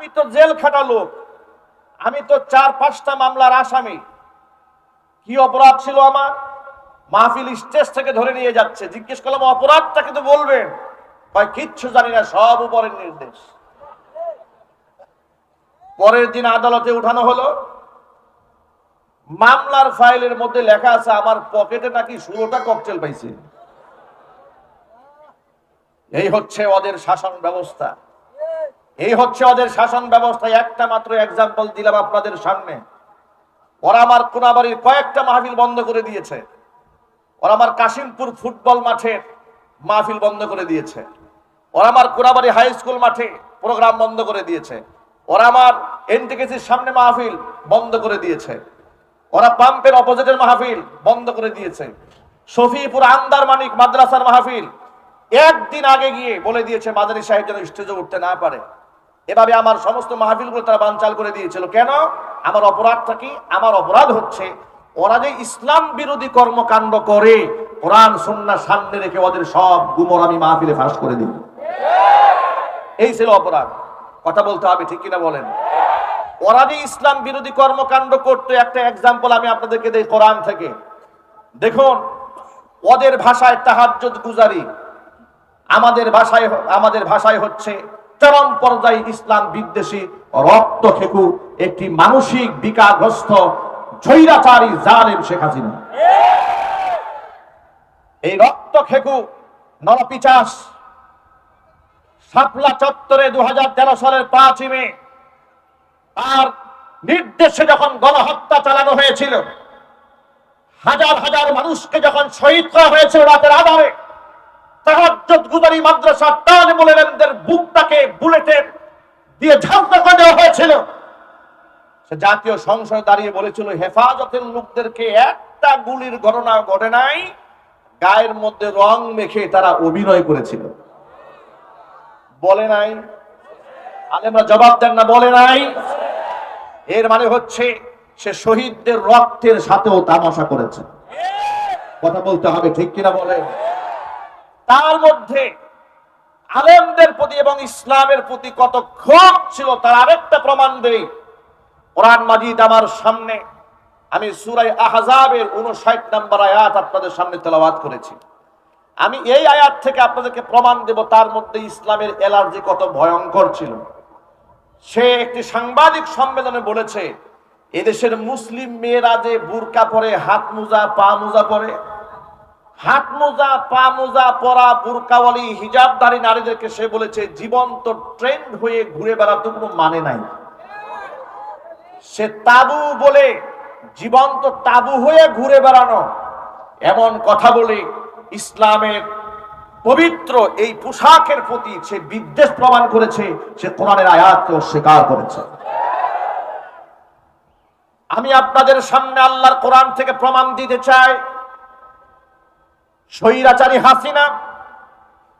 আমি তো জেল খাটা লোক, আমি তো 4-5টা মামলার আসামি। কি অপরাধ ছিল আমার? মাহফিল স্টেজ থেকে ধরে নিয়ে যাচ্ছে, জিজ্ঞেস করলাম অপরাধটা কিন্তু বলবেন, ভাই কিচ্ছু জানি না, সব উপরের নির্দেশ। পরের দিন আদালতে উঠানো হলো, মামলার ফাইলের মধ্যে লেখা আছে আমার পকেটে নাকি 16টা ককটেল পাইছে। এই হচ্ছে ওদের শাসন ব্যবস্থা, এই হচ্ছে ওদের শাসন ব্যবস্থা। একটা মাত্র এক্সাম্পল দিলাম আপনাদের সামনে। ওরা আমার কোনাবাড়ির কয়েকটা মাহফিল বন্ধ করে দিয়েছে, ওরা আমার কাশিমপুর ফুটবল মাঠে মাহফিল বন্ধ করে দিয়েছে, ওরা আমার কোনাবাড়ি হাই স্কুল মাঠে প্রোগ্রাম বন্ধ করে দিয়েছে, ওরা আমার এনটিকেসির সামনে মাহফিল বন্ধ করে দিয়েছে, ওরা পাম্পের অপোজিটের মাহফিল বন্ধ করে দিয়েছে, শফিপুর আন্দার মানিক মাদ্রাসার মাহফিল একদিন আগে গিয়ে বলে দিয়েছে মাদানী সাহেব যেন স্টেজে উঠতে না পারে। এভাবে আমার সমস্ত মাহফিলগুলো তারা বানচাল করে দিয়েছিল। কেন? আমার অপরাধটা কি? আমার অপরাধ হচ্ছে ওরা যে ইসলাম বিরোধী কর্মকাণ্ড করে, কোরআন সুন্নাহ সামনে রেখে ওদের সব গুমর আমি মাহফিলে ফাঁস করে দিই। এই ছিল অপরাধ। কথা বলতে হবে, ঠিক কিনা বলেন? ওরা যে ইসলাম বিরোধী কর্মকাণ্ড করতে, একটা এক্সাম্পল আমি আপনাদেরকে দেই কোরআন থেকে। দেখুন, ওদের ভাষায় তাহাজ্জুদ গুজারি, আমাদের ভাষায় হচ্ছে চরম পর্যায়ে ইসলাম বিদ্বেষী রক্তখেকু একটি মানসিক বিকারগ্রস্ত স্বৈরাচারী জালেম শেখ হাসিনা। এই রক্তখেকু নরপিচাস শাপলা চত্বরে 2013 সালের 5 মে তার নির্দেশে যখন গণহত্যা চালানো হয়েছিল, হাজার হাজার মানুষকে যখন শহীদ করা হয়েছিল রাতের আধারে, তাহাজ্জুদ গুজারি মাদ্রাসার তালিমুল ইলমদের বুকটাকে বুলেটের দিয়ে ঝাঁঝরা করে দেওয়া হয়েছিল। সে জাতীয় সংসদে দাঁড়িয়ে বলেছিল হেফাজতের লোকদেরকে একটা গুলির ঘটনা ঘটে নাই, গায়ের মধ্যে রং মেখে তারা অভিনয় করেছিল। বলে নাই? আলেমরা জবাব দেন না, বলে নাই? এর মানে হচ্ছে সে শহীদদের রক্তের সাথেও তামাশা করেছে। কথা বলতে হবে, ঠিক কিনা বলেন? তার মধ্যে আলেমদের প্রতি এবং ইসলামের প্রতি কত ক্ষোভ ছিল তার আরেকটা প্রমাণ দেই। কোরআন মাজিদ আমার সামনে, আমি সূরা আহজাবের 59 নম্বর আয়াত আপনাদের সামনে তেলাওয়াত করেছি। আমি এই আয়াত থেকে আপনাদেরকে প্রমাণ দেব তার মধ্যে ইসলামের এলার্জি কত ভয়ঙ্কর ছিল। সে একটি সাংবাদিক সম্মেলনে বলেছে এদেশের মুসলিম মেয়েরা যে বুরকা পরে, হাত মোজা পা মোজা পরে, হাত মোজা পা মোজা পরা বুরকাওয়ালি হিজাবধারী নারীদেরকে সে বলেছে জীবন্ত ট্রেন্ড হয়ে ঘুরে বেড়াতে কোনো মানে নাই। সে তাবু বলে, জীবন্ত তাবু হয়ে ঘুরে বেড়ানো, এমন কথা বলে ইসলামের পবিত্র এই পোশাকের প্রতি সে বিদ্বেষ প্রমাণ করেছে। সে কোরআনের আয়াতকে অস্বীকার করেছে। আমি আপনাদের সামনে আল্লাহর কোরআন থেকে প্রমাণ দিতে চাই, স্বৈরাচারী হাসিনা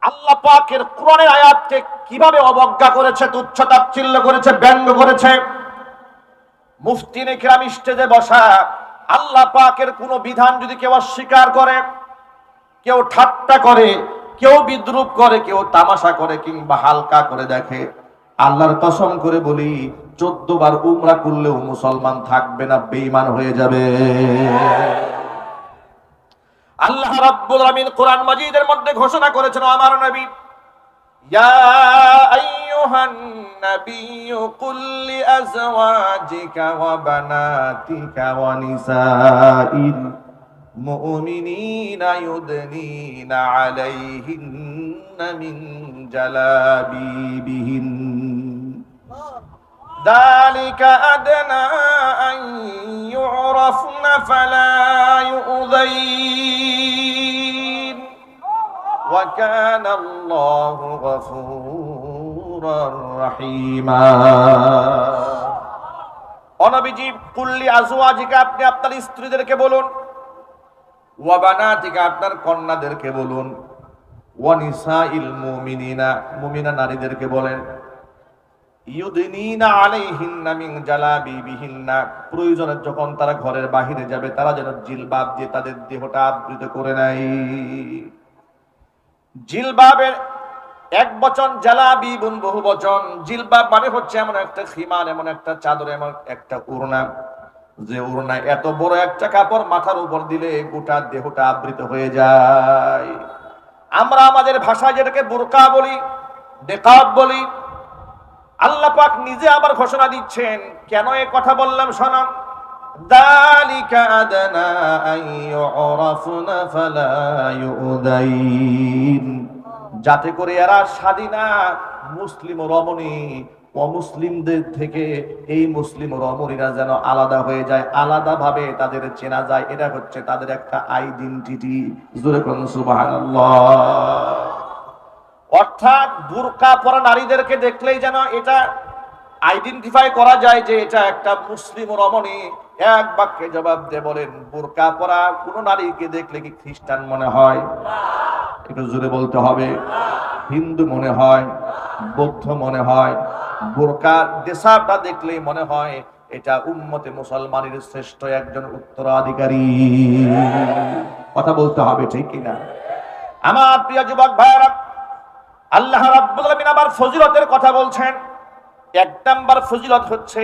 আল্লাহ পাকের কোরআনের আয়াতকে কিভাবে অবজ্ঞা করেছে, তুচ্ছ-তাচ্ছিল্য করেছে, ব্যঙ্গ করেছে। মুফতি নেকরাম স্টেজে বসা, আল্লাহ পাকের কোন বিধান যদি কেউ অস্বীকার করে, কেউ ঠাট্টা করে, কেউ বিদ্রুপ করে, কেউ তামাশা করে কিংবা হালকা করে দেখে, আল্লাহর কসম করে বলি 14 বার উমরা করলেও মুসলমান থাকবে না, বেঈমান হয়ে যাবে। আল্লাহ রাব্বুল আলামিন কোরআন মাজিদের মধ্যে ঘোষণা করেছেন, আমার নবী, ইয়া আইয়ুহান নাবিয়্যু কুল লিআজওয়াজিকা ওয়া বানাতিকা ওয়া নিসাইল মুমিনিনা ইউদনিনা আলাইহিন্না মিন জালাবিবিহিন যালিকা আদনা আন ইউরাফনা ফালা ইউযাইন ওয়া কানা আল্লাহু গফুরার রহিমা। ও নবীজি, কুল্লি আজওয়াজিকা, আপনি আপনার স্ত্রীদেরকে বলুন, ওয়া বানাতিকা, আপনার কন্যাদেরকে বলুন, ওয়া নিসাইল মুমিনিনা, মুমিনা নারীদেরকে বলেন, ইউদনিনা আলাইহিন্না মিন জালাবিবিহিন্না, প্রয়োজনে যখন তারা ঘরের বাহিরে যাবে তারা যেন জিলবাব দিয়ে তাদের দেহটা আবৃত করে নেয়। জিলবাবের এক বচন জালাবিবুন বহু বচন। জিলবাব মানে হচ্ছে এমন একটা খিমার, এমন একটা চাদর, এমন একটা ওড়না, যে ওড়না এত বড় একটা কাপড় মাথার উপর দিলে গোটা দেহটা আবৃত হয়ে যায়। আমরা আমাদের ভাষায় যেটাকে বুরকা বলি, নেকাব বলি, আল্লাহ পাক নিজে আবার ঘোষণা দিচ্ছেন। কেন এই কথা বললাম শোনো। যালিকা আদনা আন ইউরাফনা ফালা ইউদাইন, যাতে করে এরা স্বাধীনা মুসলিম রমণী অমুসলিমদের থেকে এই মুসলিম রমণীরা যেন আলাদা হয়ে যায়, আলাদা ভাবে তাদের চেনা যায়। এটা হচ্ছে তাদের একটা আইডেন্টিটি। জোরে বলুন সুবহানাল্লাহ। অর্থাৎ বুরকা পরা নারীদেরকে দেখলেই যেন এটা আইডেন্টিফাই করা যায় যে এটা একটা মুসলিম রমণী। এক বাক্যে জবাব দিয়ে বলেন, বুরকা পরা কোন নারীকে দেখলে কি খ্রিস্টান মনে হয়? একটু জোরে বলতে হবে। হিন্দু মনে হয়, বৌদ্ধ মনে হয়। বুরকার দেশাটা দেখলেই মনে হয় এটা উম্মতে মুসলমানের শ্রেষ্ঠ একজন উত্তরাধিকারী। কথা বলতে হবে, ঠিক কিনা? আমার প্রিয় যুবক ভাইরা, আল্লাহ রাব্বুল আলামিন আবার ফজিলতের কথা বলছেন। এক নাম্বার ফজিলত হচ্ছে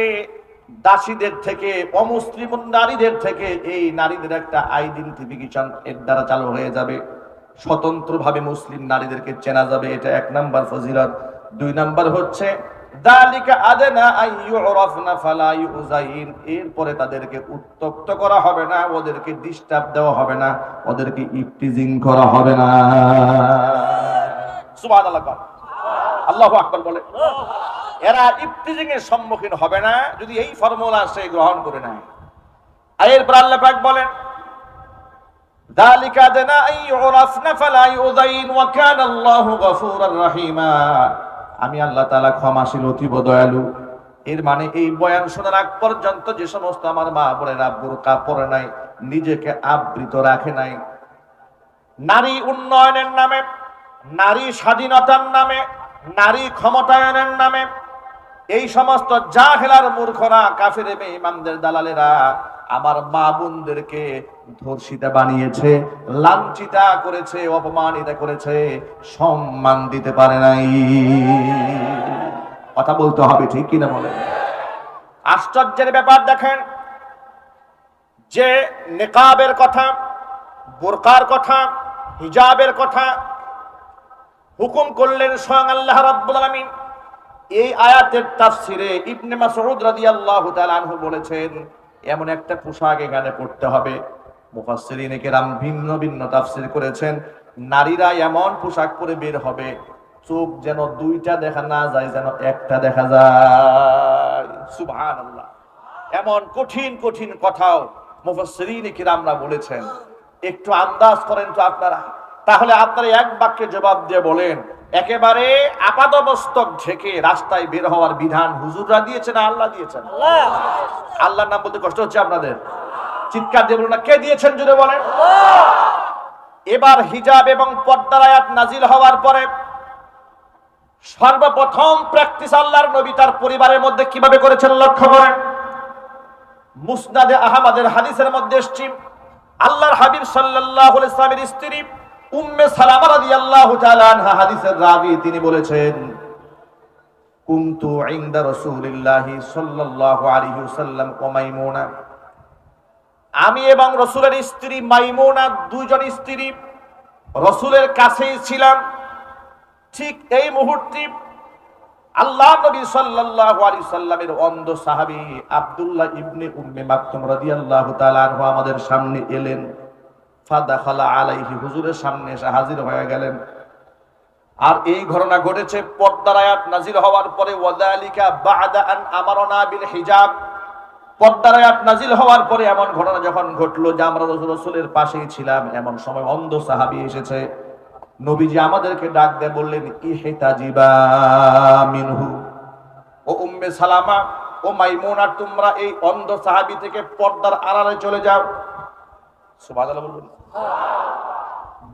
দাসীদের থেকে, অমুসলিম নারীদের থেকে এই নারীদের একটা আইডেন্টিফিকেশন এর দ্বারা চালু হয়ে যাবে। স্বতন্ত্রভাবে মুসলিম নারীদেরকে চেনা যাবে, এটা এক নাম্বার ফজিলত। দুই নাম্বার হচ্ছে যালিকা আদনা আন ইউরাফনা ফালা ইউযাইন, এরপরে তাদেরকে উত্তক্ত করা হবে না, ওদেরকে ডিস্টার্ব দেওয়া হবে না, ওদেরকে ইফটিজিং করা হবে না। সুবহানাল্লাহ, আল্লাহু আকবার বলে। এরা ইফতিজিং এর সম্মুখীন হবে না যদি এই ফর্মুলা সে গ্রহণ করে নেয়। এরপর আল্লাহ পাক বলেন, যালিকা আদনা আন ইউরাফনা ফালা ইউযাইন ওয়া কানা আল্লাহু গফুরার রহিমা, আমি আল্লাহ তাআলা ক্ষমাশীল, অতীব দয়ালু। এর মানে এই বয়ান শোনার আগ পর্যন্ত যে সমস্ত আমার মা বোনেরা বুরকা পরে নাই, নিজেকে আবৃত রাখে নাই, নারী উন্নয়নের নামে, নারী স্বাধীনতার নামে, নারী ক্ষমতায়নের নামে এই সমস্ত জাহেলার মূর্খরা, কাফের বেঈমানদের দালালেরা আমার মা বোনদেরকে ধর্ষিতা বানিয়েছে, লাঞ্ছিতা করেছে, অপমানিত করেছে, সম্মান দিতে পারে নাই। কথা বলতে হবে, ঠিক কিনা বলেন? আশ্চর্যের ব্যাপার দেখেন, যে নিকাবের কথা, বুরকার কথা, হিজাবের কথা হুকুম করলেন স্বয়ং আল্লাহ রাব্বুল আলামিন। এই আয়াতের তাফসিরে ইবনে মাসউদ রাদিয়াল্লাহু তাআলা আনহু বলেছেন, এমন একটা পোশাক এখানে পড়তে হবে। মুফাসসিরিনে কেরাম ভিন্ন ভিন্ন তাফসির করেছেন। নারীরা এমন পোশাক পরে বের হবে, চোখ যেন দুইটা দেখা না যায়, যেন একটা দেখা যায়। সুবহানাল্লাহ। এমন কঠিন কঠিন কথাও মুফাসসিরিনে কেরামরা বলেছেন। একটু আন্দাজ করেন তো আপনারা, তাহলে আপনারা এক বাক্যে জবাব দিয়ে বলেন, একেবারে আপাদমস্তক ঢেকে রাস্তায় বের হওয়ার বিধান হুজুররা দিয়েছেন না আল্লাহ দিয়েছেন? আল্লাহর নাম বলতে কষ্ট হচ্ছে আপনাদের? চিৎকার দিয়ে বলুন না, কে দিয়েছেন জুড়ে বলেন। এবার হিজাব এবং পর্দার আয়াত নাজিল হওয়ার পরে সর্বপ্রথম প্র্যাকটিস আল্লাহর নবী তার পরিবারের মধ্যে কিভাবে করেছেন লক্ষ্য করেন। মুসনাদে আহমদের হাদিসের মধ্যে এসেছে, আল্লাহর হাবিব সাল্লাল্লাহু আলাইহি ওয়াসাল্লামের স্ত্রী উম্মে সালামা রাদিয়াল্লাহু তাআলা আনহা, হাদিসের রাবী, তিনি বলেছেন, কুনতু ইনদা রাসূলিল্লাহি সাল্লাল্লাহু আলাইহি ওয়াসাল্লাম ওয়া মাইমুনা, আমি এবং রাসূলের স্ত্রী মাইমুনা, দুইজন স্ত্রী রাসূলের কাছেই ছিলাম। ঠিক এই মুহূর্তে আল্লাহ নবী সাল্লাল্লাহু আলাইহি ওয়াসাল্লামের অন্ধ সাহাবী আব্দুল্লাহ ইবনে উম্মে মাকতুম রাদিয়াল্লাহু তাআলা আনহু আমাদের সামনে এলেন। ফাদাখালা আলাইহি, হুজুরের সামনে এসে হাজির হয়ে গেলেন। আর এই ঘটনা ঘটেছে পর্দার আয়াত নাজিল হওয়ার পরে। ওয়াযালিকা বা'দা আন আমারনা বিল হিজাব, পর্দার আয়াত নাজিল হওয়ার পরে এমন ঘটনা যখন ঘটলো যে আমরা রাসূলের পাশেই ছিলাম, এমন সময় অন্ধ সাহাবী এসেছে। নবীজি আমাদেরকে ডাক দিয়ে বললেন, ইহতাজিবা মিনহু, ও উম্মে সালামা, ও মাইমুনা, তোমরা এই অন্ধ সাহাবী থেকে পর্দার আড়ালে চলে যাও। সুবহানাল্লাহ বলুন।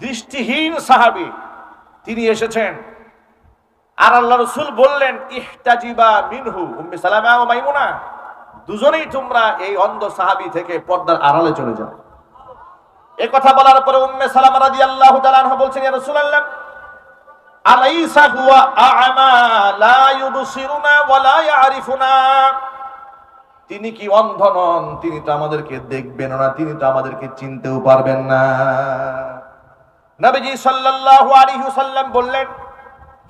দৃষ্টিহীন সাহাবী তিনি এসেছেন, আর আল্লাহ রাসূল বললেন, ইহতাজিবা মিনহু, উম্মে সালামা ও মাইমুনা, দুজনেই তোমরা এই অন্ধ সাহাবী থেকে পর্দার আড়ালে চলে যাও। এই কথা বলার পরে উম্মে সালামা রাদিয়াল্লাহু তাআলা আনহা বলছেন, ইয়া রাসূলুল্লাহ, আলাইসা হুয়া আ'মা লা ইউবসিরুনা ওয়া লা ইয়ারিফুনা, তিনি কি অন্ধ নন? তিনি তো আমাদেরকে দেখবেন না, তিনি তো আমাদেরকে চিনতেও পারবেন না। নবীজি সাল্লাল্লাহু আলাইহি ওয়াসাল্লাম বললেন,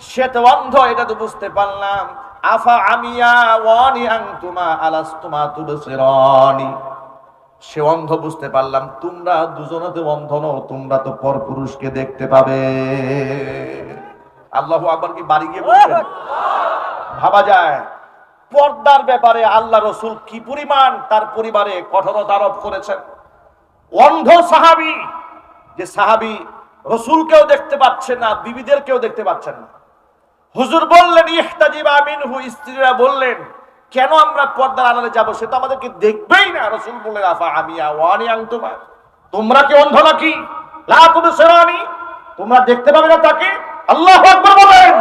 সে তো অন্ধ, এটা তো বুঝতে পারলাম। আফা আমিয়া ওয়ানি আনতুমা আলাস্তুমা তুবসিরানি, সে অন্ধ বুঝতে পারলাম, তোমরা দুজনে তো অন্ধ নও, তোমরা তো পরপুরুষকে দেখতে পাবে। আল্লাহু আকবার কি বাড়ি গিয়ে বলবেন? ভাবা যায় পর্দার ব্যাপারে আল্লাহ রাসূল কি পরিমাণ তার পরিবারে কঠোরতা আরোপ করেছেন। অন্ধ সাহাবী, যে সাহাবী রাসূলকেও দেখতে পাচ্ছেন না, বিবিদেরকেও দেখতে পাচ্ছেন না। হুজুর বললেন ইহতাজিবা মিনহু, স্ত্রীরা বললেন কেন আমরা পর্দার আড়ালে যাব, সে তো আমাদেরকে দেখবেই না। রাসূল বললেন আফা আমিয়া ওয়ানি আনতুমা, তোমরা কি অন্ধ নাকি? লা তুবসিরানি, তোমরা দেখতে পাবে না তাকে? আল্লাহু আকবার বলেন।